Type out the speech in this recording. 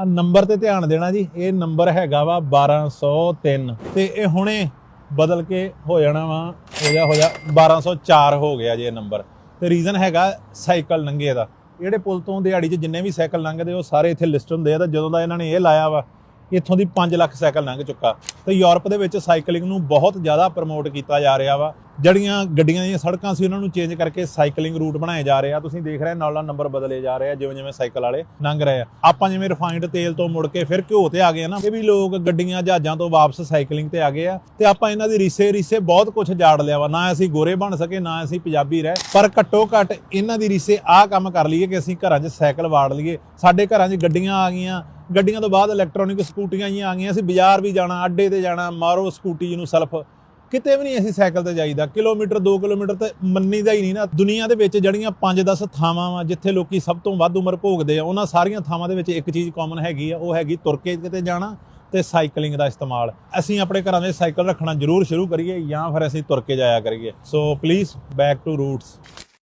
Number ਤੇ ਧਿਆਨ ਦੇਣਾ ਜੀ, ਇਹ ਨੰਬਰ ਹੈਗਾ ਵਾ 1203 ਤੇ ਇਹ ਹੁਣੇ ਬਦਲ ਕੇ ਹੋ ਜਾਣਾ ਵਾ, ਹੋ ਜਾ 1204 ਹੋ ਗਿਆ ਜੀ ਇਹ ਨੰਬਰ। ਤੇ ਰੀਜ਼ਨ ਹੈਗਾ ਸਾਈਕਲ ਲੰਘੇ ਦਾ। ਜਿਹੜੇ ਪੁਲ ਤੋਂ ਦਿਹਾੜੀ 'ਚ ਜਿੰਨੇ ਵੀ ਸਾਈਕਲ ਲੰਘਦੇ ਉਹ ਸਾਰੇ ਇੱਥੇ ਲਿਸਟ ਹੁੰਦੇ ਆ। ਤਾਂ ਜਦੋਂ ਦਾ ਇਹਨਾਂ ਨੇ ਇਹ ਲਾਇਆ ਵਾ, ਇੱਥੋਂ ਦੀ 5 ਲੱਖ ਸਾਈਕਲ ਲੰਘ ਚੁੱਕਾ। ਤੇ ਯੂਰਪ ਦੇ ਵਿੱਚ ਸਾਈਕਲਿੰਗ ਨੂੰ ਬਹੁਤ ਜ਼ਿਆਦਾ ਪ੍ਰਮੋਟ ਕੀਤਾ ਜਾ ਰਿਹਾ ਵਾ। ਜਿਹੜੀਆਂ ਗੱਡੀਆਂ ਦੀਆਂ ਸੜਕਾਂ ਸੀ ਉਹਨਾਂ ਨੂੰ ਚੇਂਜ ਕਰਕੇ ਸਾਈਕਲਿੰਗ ਰੂਟ ਬਣਾਏ ਜਾ ਰਹੇ ਆ। ਤੁਸੀਂ ਦੇਖ ਰਹੇ ਨਾਲ ਨੰਬਰ ਬਦਲੇ ਜਾ ਰਹੇ ਆ ਜਿਵੇਂ ਜਿਵੇਂ ਸਾਈਕਲ ਵਾਲੇ ਲੰਘ ਰਹੇ ਆ। ਆਪਾਂ ਜਿਵੇਂ ਰਿਫਾਈਨਡ ਤੇਲ ਤੋਂ ਮੁੜ ਕੇ ਫਿਰ ਘਿਓ ਤੇ ਆ ਗਏ ਨਾ, ਇਹ ਵੀ ਲੋਕ ਗੱਡੀਆਂ ਜਹਾਜ਼ਾਂ ਤੋਂ ਵਾਪਸ ਸਾਈਕਲਿੰਗ ਤੇ ਆ ਗਏ ਆ। ਤੇ ਆਪਾਂ ਇਹਨਾਂ ਦੀ ਰੀਸੇ ਬਹੁਤ ਕੁਝ ਜਾੜ ਲਿਆ ਵਾ। ਨਾ ਅਸੀਂ ਗੋਰੇ ਬਣ ਸਕੇ, ਨਾ ਅਸੀਂ ਪੰਜਾਬੀ ਰਹੇ, ਪਰ ਘੱਟੋ ਘੱਟ ਇਹਨਾਂ ਦੀ ਰੀਸੇ ਆਹ ਕੰਮ ਕਰ ਲਈਏ ਕਿ ਅਸੀਂ ਘਰਾਂ 'ਚ ਸਾਈਕਲ ਵਾੜ ਲਈਏ। ਸਾਡੇ ਘਰਾਂ 'ਚ ਗੱਡੀਆਂ ਆ ਗਈਆਂ, ਗੱਡੀਆਂ ਤੋਂ ਬਾਅਦ ਇਲੈਕਟ੍ਰੋਨਿਕ ਸਕੂਟੀਆਂ ਹੀ ਆ ਗਈਆਂ। ਅਸੀਂ ਬਾਜ਼ਾਰ ਵੀ ਜਾਣਾ, ਅੱਡੇ ਤੇ ਜਾਣਾ, ਮਾਰੋ ਸਕੂਟੀ ਨੂੰ ਸੈਲਫ, ਕਿਤੇ ਵੀ ਨਹੀਂ ਅਸੀਂ ਸਾਈਕਲ ਤੇ ਜਾਈਦਾ। ਕਿਲੋਮੀਟਰ 2 ਕਿਲੋਮੀਟਰ ਤੇ ਮੰਨੀਦਾ ਹੀ ਨਹੀਂ ਨਾ। ਦੁਨੀਆ ਦੇ ਵਿੱਚ ਜਿਹੜੀਆਂ 5-10 ਥਾਵਾਂ ਵਾ ਜਿੱਥੇ ਲੋਕੀ ਸਭ ਤੋਂ ਵੱਧ ਉਮਰ ਭੋਗਦੇ ਆ, ਉਹਨਾਂ ਸਾਰੀਆਂ ਥਾਵਾਂ ਦੇ ਵਿੱਚ ਇੱਕ ਚੀਜ਼ ਕਾਮਨ ਹੈਗੀ ਆ, ਉਹ ਹੈਗੀ ਤੁਰ ਕੇ ਕਿਤੇ ਜਾਣਾ ਤੇ ਸਾਈਕਲਿੰਗ ਦਾ ਇਸਤੇਮਾਲ। ਅਸੀਂ ਆਪਣੇ ਘਰਾਂ ਦੇ ਸਾਈਕਲ ਰੱਖਣਾ ਜ਼ਰੂਰ ਸ਼ੁਰੂ ਕਰੀਏ ਜਾਂ ਫਿਰ ਅਸੀਂ ਤੁਰ ਕੇ ਜਾਇਆ ਕਰੀਏ। So please back to roots.